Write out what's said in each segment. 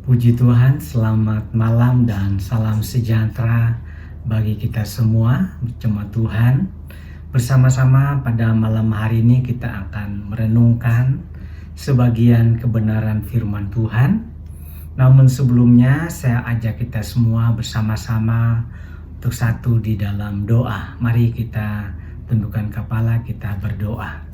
Puji Tuhan, selamat malam dan salam sejahtera bagi kita semua, jemaat Tuhan. Bersama-sama pada malam hari ini kita akan merenungkan sebagian kebenaran firman Tuhan. Namun sebelumnya saya ajak kita semua bersama-sama untuk satu di dalam doa. Mari kita tundukkan kepala, kita berdoa.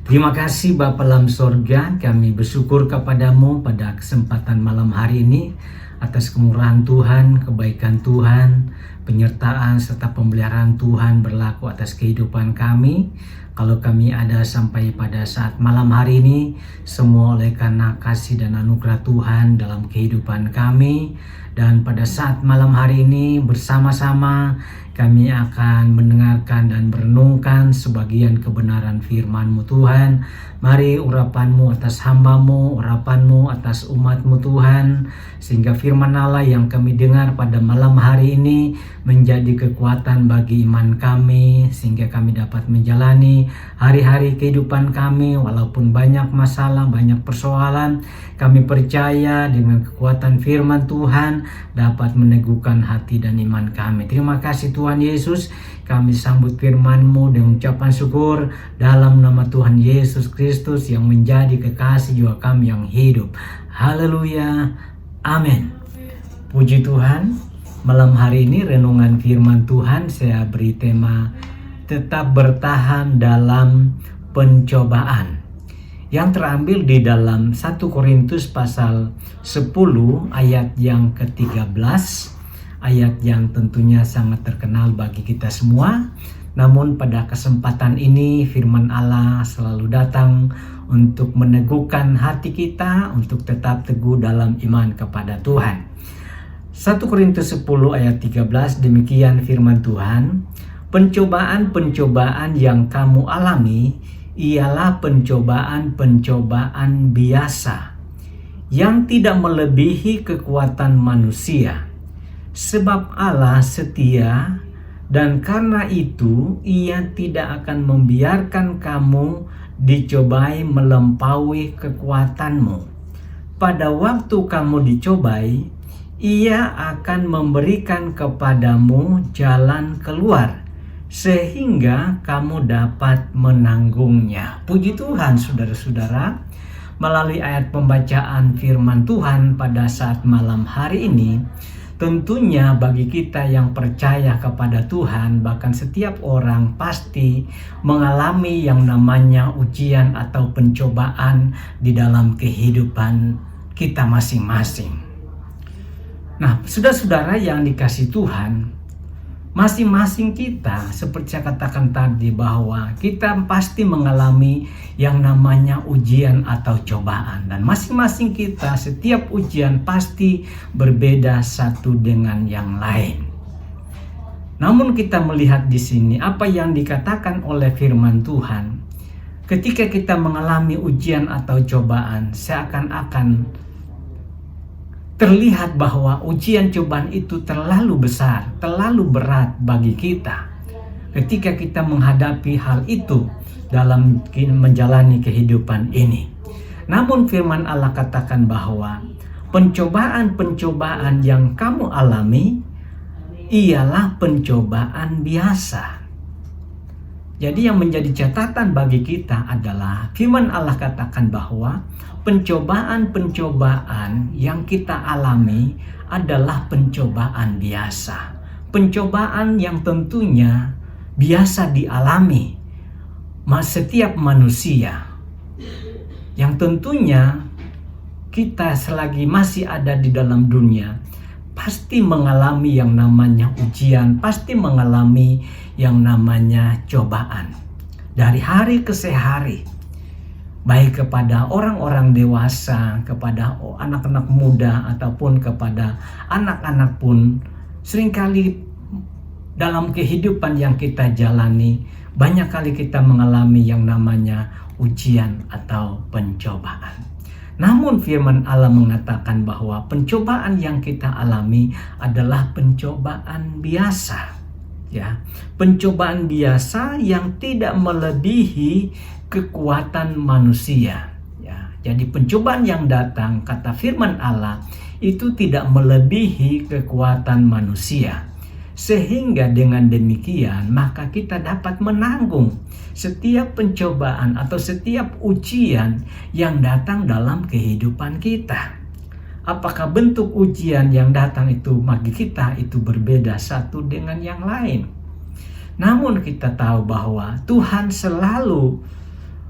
Terima kasih Bapa dalam sorga, kami bersyukur kepadamu pada kesempatan malam hari ini atas kemurahan Tuhan, kebaikan Tuhan, penyertaan serta pemeliharaan Tuhan berlaku atas kehidupan kami. Kalau kami ada sampai pada saat malam hari ini, semua oleh karena kasih dan anugerah Tuhan dalam kehidupan kami. Dan pada saat malam hari ini bersama-sama kami akan mendengarkan dan merenungkan sebagian kebenaran firman-Mu Tuhan. Mari urapan-Mu atas hamba-Mu, urapan-Mu atas umat-Mu Tuhan. Sehingga firman Allah yang kami dengar pada malam hari ini menjadi kekuatan bagi iman kami. Sehingga kami dapat menjalani hari-hari kehidupan kami. Walaupun banyak masalah, banyak persoalan, kami percaya dengan kekuatan firman Tuhan dapat meneguhkan hati dan iman kami. Terima kasih Tuhan Yesus, kami sambut firman-Mu dengan ucapan syukur dalam nama Tuhan Yesus Kristus yang menjadi kekasih jiwa kami yang hidup. Haleluya, amin. Puji Tuhan, malam hari ini renungan firman Tuhan saya beri tema tetap bertahan dalam pencobaan, yang terambil di dalam 1 Korintus pasal 10 ayat yang ke-13, ayat yang tentunya sangat terkenal bagi kita semua. Namun pada kesempatan ini firman Allah selalu datang untuk meneguhkan hati kita untuk tetap teguh dalam iman kepada Tuhan. 1 Korintus 10 ayat 13, demikian firman Tuhan, pencobaan-pencobaan yang kamu alami ialah pencobaan-pencobaan biasa yang tidak melebihi kekuatan manusia. Sebab Allah setia dan karena itu Ia tidak akan membiarkan kamu dicobai melampaui kekuatanmu. Pada waktu kamu dicobai, Ia akan memberikan kepadamu jalan keluar sehingga kamu dapat menanggungnya. Puji Tuhan saudara-saudara, melalui ayat pembacaan firman Tuhan pada saat malam hari ini, tentunya bagi kita yang percaya kepada Tuhan, bahkan setiap orang pasti mengalami yang namanya ujian atau pencobaan di dalam kehidupan kita masing-masing. Nah, saudara-saudara yang dikasihi Tuhan, masing-masing kita, seperti saya katakan tadi, bahwa kita pasti mengalami yang namanya ujian atau cobaan. Dan masing-masing kita, setiap ujian pasti berbeda satu dengan yang lain. Namun kita melihat di sini apa yang dikatakan oleh firman Tuhan. Ketika kita mengalami ujian atau cobaan, seakan-akan terlihat bahwa ujian cobaan itu terlalu besar, terlalu berat bagi kita. Ketika kita menghadapi hal itu dalam menjalani kehidupan ini. Namun firman Allah katakan bahwa pencobaan-pencobaan yang kamu alami ialah pencobaan biasa. Jadi yang menjadi catatan bagi kita adalah firman Allah katakan bahwa pencobaan-pencobaan yang kita alami adalah pencobaan biasa. Pencobaan yang tentunya biasa dialami setiap manusia. Yang tentunya kita selagi masih ada di dalam dunia pasti mengalami yang namanya ujian, pasti mengalami yang namanya cobaan. Dari hari ke hari, baik kepada orang-orang dewasa, kepada anak-anak muda, ataupun kepada anak-anak pun, seringkali dalam kehidupan yang kita jalani, banyak kali kita mengalami yang namanya ujian atau pencobaan. Namun firman Allah mengatakan bahwa pencobaan yang kita alami adalah pencobaan biasa. Ya, pencobaan biasa yang tidak melebihi kekuatan manusia. Ya, Jadi pencobaan yang datang, kata firman Allah, itu tidak melebihi kekuatan manusia. Sehingga dengan demikian maka kita dapat menanggung setiap pencobaan atau setiap ujian yang datang dalam kehidupan kita. Apakah bentuk ujian yang datang itu bagi kita itu berbeda satu dengan yang lain. Namun kita tahu bahwa Tuhan selalu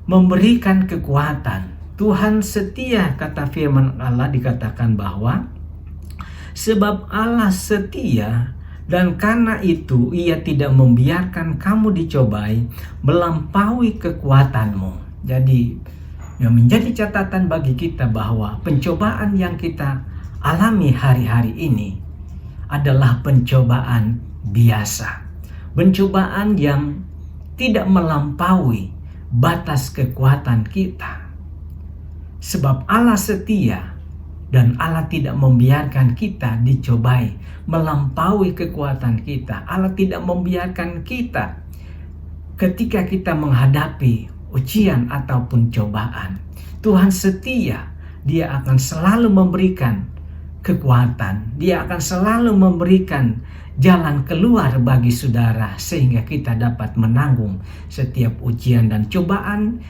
memberikan kekuatan. Tuhan setia, kata firman Allah, dikatakan bahwa sebab Allah setia dan karena itu ia tidak membiarkan kamu dicobai melampaui kekuatanmu. Jadi yang menjadi catatan bagi kita bahwa pencobaan yang kita alami hari-hari ini adalah pencobaan biasa. Pencobaan yang tidak melampaui batas kekuatan kita. Sebab Allah setia dan Allah tidak membiarkan kita dicobai melampaui kekuatan kita. Allah tidak membiarkan kita ketika kita menghadapi ujian ataupun cobaan. Tuhan setia, Dia akan selalu memberikan kekuatan. Dia akan selalu memberikan jalan keluar bagi saudara sehingga kita dapat menanggung setiap ujian dan cobaan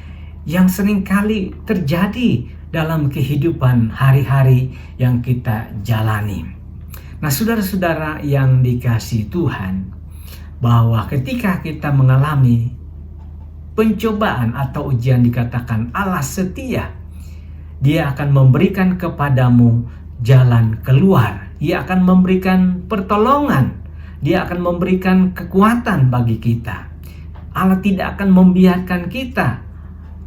yang seringkali terjadi dalam kehidupan hari-hari yang kita jalani. Nah, saudara-saudara yang dikasihi Tuhan, bahwa ketika kita mengalami pencobaan atau ujian dikatakan Allah setia, Dia akan memberikan kepadamu jalan keluar. Dia akan memberikan pertolongan. Dia akan memberikan kekuatan bagi kita. Allah tidak akan membiarkan kita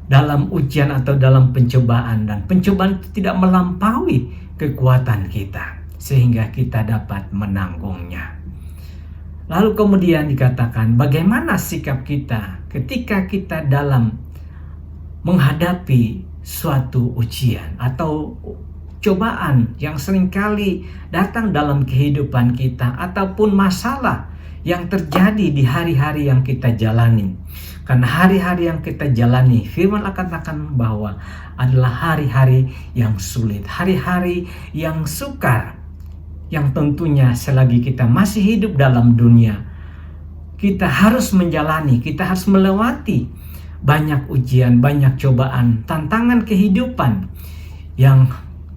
dalam ujian atau dalam pencobaan, dan pencobaan itu tidak melampaui kekuatan kita sehingga kita dapat menanggungnya. Lalu kemudian dikatakan bagaimana sikap kita ketika kita dalam menghadapi suatu ujian atau cobaan yang seringkali datang dalam kehidupan kita ataupun masalah yang terjadi di hari-hari yang kita jalani. Karena hari-hari yang kita jalani, firman Allah katakan bahwa adalah hari-hari yang sulit, hari-hari yang sukar, yang tentunya selagi kita masih hidup dalam dunia, kita harus menjalani, kita harus melewati banyak ujian, banyak cobaan, tantangan kehidupan yang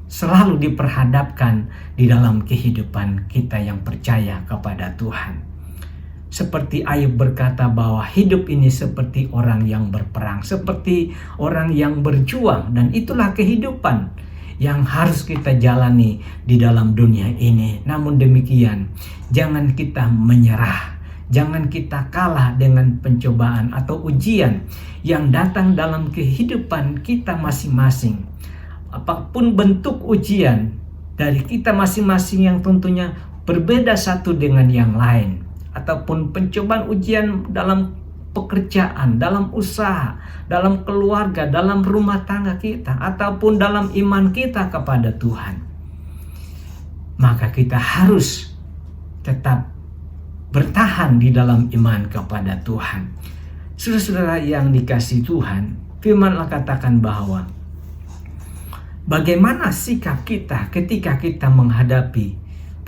selalu diperhadapkan di dalam kehidupan kita yang percaya kepada Tuhan. Seperti Ayub berkata bahwa hidup ini seperti orang yang berperang, seperti orang yang berjuang, dan itulah kehidupan yang harus kita jalani di dalam dunia ini. Namun demikian, jangan kita menyerah, jangan kita kalah dengan pencobaan atau ujian yang datang dalam kehidupan kita masing-masing. Apapun bentuk ujian dari kita masing-masing yang tentunya berbeda satu dengan yang lain, ataupun pencobaan ujian dalam pekerjaan, dalam usaha, dalam keluarga, dalam rumah tangga kita, ataupun dalam iman kita kepada Tuhan, maka kita harus tetap bertahan di dalam iman kepada Tuhan. Saudara-saudara yang dikasihi Tuhan, firman Allah katakan bahwa bagaimana sikap kita ketika kita menghadapi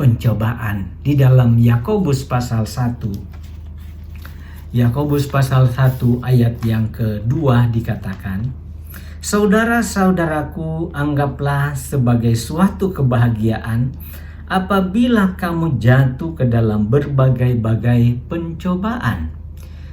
pencobaan. Di dalam Yakobus pasal 1, Yakobus pasal 1 ayat yang kedua dikatakan, saudara-saudaraku, anggaplah sebagai suatu kebahagiaan apabila kamu jatuh ke dalam berbagai-bagai pencobaan.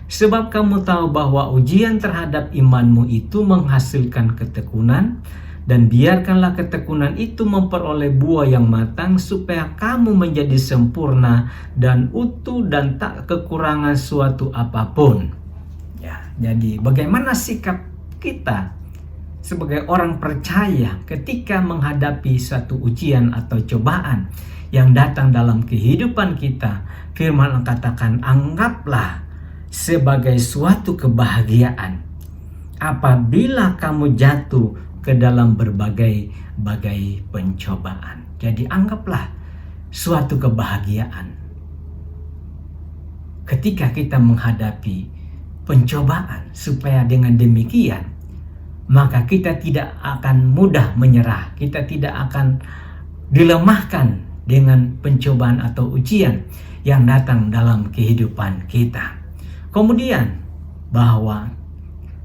Sebab kamu tahu bahwa ujian terhadap imanmu itu menghasilkan ketekunan, dan biarkanlah ketekunan itu memperoleh buah yang matang supaya kamu menjadi sempurna dan utuh dan tak kekurangan suatu apapun. Ya, jadi bagaimana sikap kita sebagai orang percaya ketika menghadapi suatu ujian atau cobaan yang datang dalam kehidupan kita? Firman Allah katakan, anggaplah sebagai suatu kebahagiaan apabila kamu jatuh ke dalam berbagai-bagai pencobaan. Jadi anggaplah suatu kebahagiaan ketika kita menghadapi pencobaan, supaya dengan demikian maka kita tidak akan mudah menyerah. Kita tidak akan dilemahkan dengan pencobaan atau ujian yang datang dalam kehidupan kita. Kemudian bahwa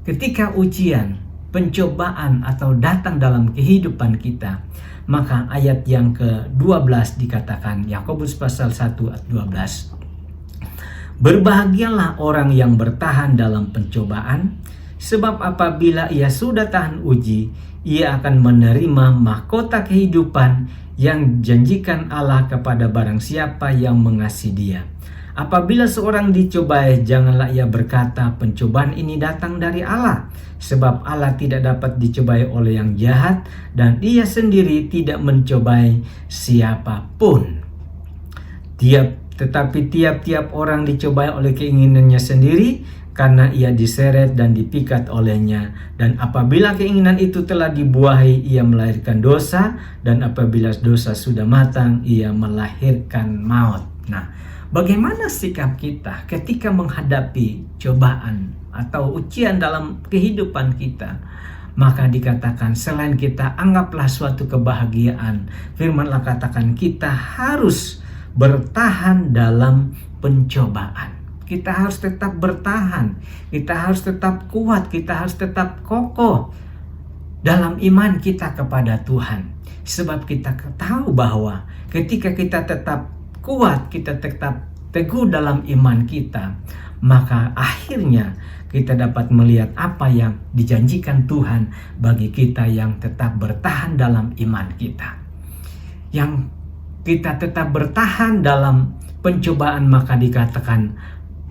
ketika ujian, pencobaan atau datang dalam kehidupan kita, maka ayat yang ke-12 dikatakan, Yakobus pasal 1 ayat 12. Berbahagialah orang yang bertahan dalam pencobaan, sebab apabila ia sudah tahan uji, ia akan menerima mahkota kehidupan yang janjikan Allah kepada barang siapa yang mengasihi Dia. Apabila seorang dicobai, janganlah ia berkata, pencobaan ini datang dari Allah, sebab Allah tidak dapat dicobai oleh yang jahat, dan Ia sendiri tidak mencobai siapapun. Tetapi tiap-tiap orang dicobai oleh keinginannya sendiri, karena ia diseret dan dipikat olehnya. Dan apabila keinginan itu telah dibuahi, ia melahirkan dosa, dan apabila dosa sudah matang, ia melahirkan maut. Nah, bagaimana sikap kita ketika menghadapi cobaan atau ujian dalam kehidupan kita? Maka dikatakan, selain kita anggaplah suatu kebahagiaan, firman Allah katakan kita harus bertahan dalam pencobaan. Kita harus tetap bertahan, kita harus tetap kuat, kita harus tetap kokoh dalam iman kita kepada Tuhan. Sebab kita tahu bahwa ketika kita tetap kuat, kita tetap teguh dalam iman kita, maka akhirnya kita dapat melihat apa yang dijanjikan Tuhan bagi kita yang tetap bertahan dalam iman kita. Yang kita tetap bertahan dalam pencobaan, maka dikatakan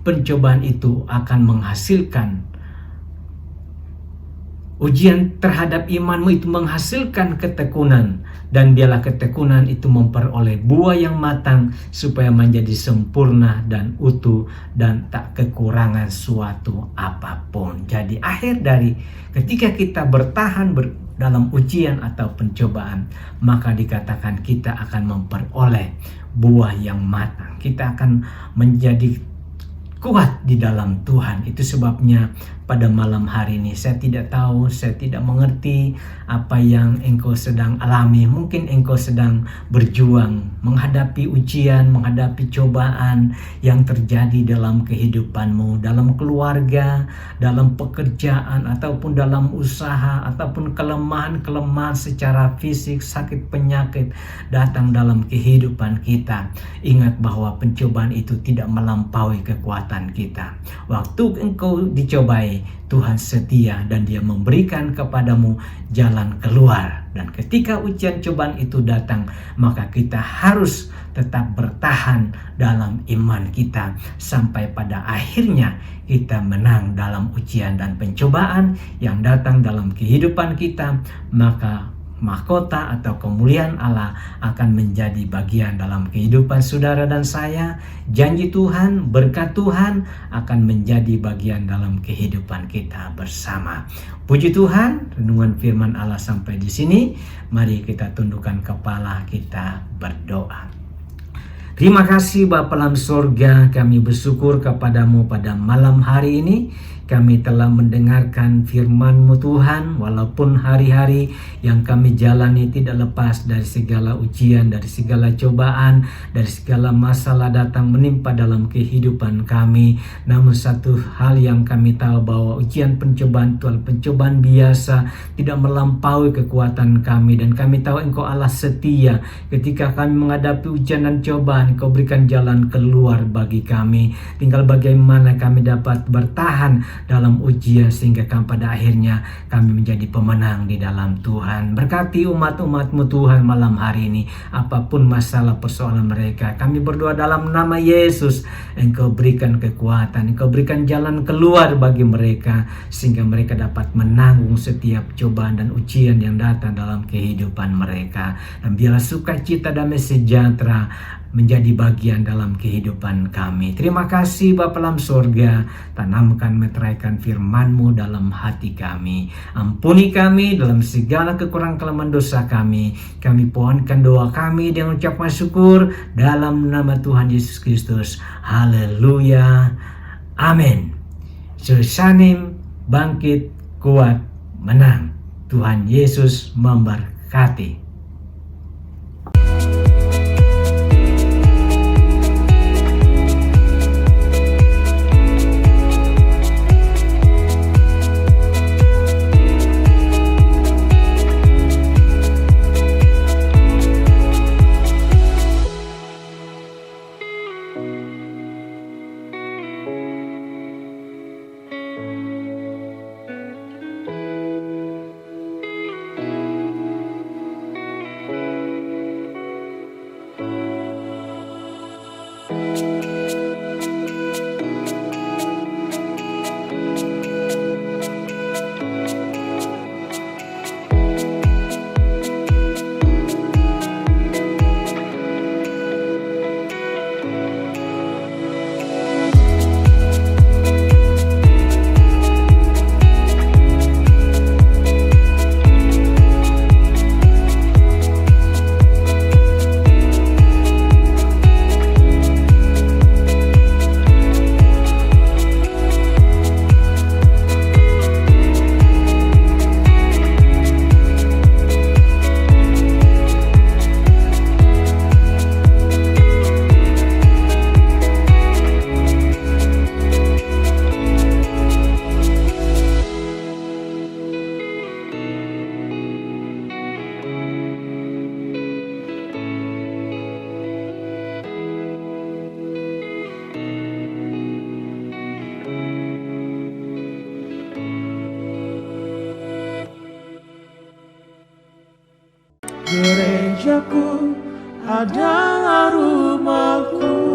pencobaan itu akan menghasilkan, ujian terhadap imanmu itu menghasilkan ketekunan, dan biarlah ketekunan itu memperoleh buah yang matang supaya menjadi sempurna dan utuh dan tak kekurangan suatu apapun. Jadi akhir dari ketika kita bertahan dalam ujian atau pencobaan, maka dikatakan kita akan memperoleh buah yang matang. Kita akan menjadi kuat di dalam Tuhan. Itu sebabnya pada malam hari ini saya tidak tahu, saya tidak mengerti apa yang engkau sedang alami. Mungkin engkau sedang berjuang menghadapi ujian, menghadapi cobaan yang terjadi dalam kehidupanmu, dalam keluarga, dalam pekerjaan, ataupun dalam usaha, ataupun kelemahan-kelemahan secara fisik, sakit penyakit datang dalam kehidupan kita. Ingat bahwa pencobaan itu tidak melampaui kekuatan kita. Waktu engkau dicobai, Tuhan setia dan Dia memberikan kepadamu jalan keluar. Dan ketika ujian cobaan itu datang, maka kita harus tetap bertahan dalam iman kita sampai pada akhirnya kita menang dalam ujian dan pencobaan yang datang dalam kehidupan kita. Maka mahkota atau kemuliaan Allah akan menjadi bagian dalam kehidupan saudara dan saya. Janji Tuhan, berkat Tuhan akan menjadi bagian dalam kehidupan kita bersama. Puji Tuhan, renungan firman Allah sampai di sini. Mari kita tundukkan kepala, kita berdoa. Terima kasih Bapa dalam surga, kami bersyukur kepadamu pada malam hari ini. Kami telah mendengarkan firman-Mu Tuhan, walaupun hari-hari yang kami jalani tidak lepas dari segala ujian, dari segala cobaan, dari segala masalah datang menimpa dalam kehidupan kami. Namun satu hal yang kami tahu bahwa ujian pencobaan itu adalah pencobaan biasa, tidak melampaui kekuatan kami. Dan kami tahu Engkau Allah setia. Ketika kami menghadapi ujian dan cobaan, Engkau berikan jalan keluar bagi kami. Tinggal bagaimana kami dapat bertahan dalam ujian sehingga pada akhirnya kami menjadi pemenang di dalam Tuhan. Berkati umat-umat-Mu Tuhan malam hari ini, apapun masalah persoalan mereka, kami berdoa dalam nama Yesus, Engkau berikan kekuatan, Engkau berikan jalan keluar bagi mereka sehingga mereka dapat menanggung setiap cobaan dan ujian yang datang dalam kehidupan mereka. Dan biarlah sukacita, damai sejahtera menjadi bagian dalam kehidupan kami. Terima kasih Bapa dalam surga, tanamkan meteraikan firman-Mu dalam hati kami. Ampuni kami dalam segala kekurangan kelemahan dosa kami. Kami pohonkan doa kami dengan ucapan syukur dalam nama Tuhan Yesus Kristus. Haleluya. Amin. Yerusalem bangkit kuat menang. Tuhan Yesus memberkati. Gerejaku adalah rumahku.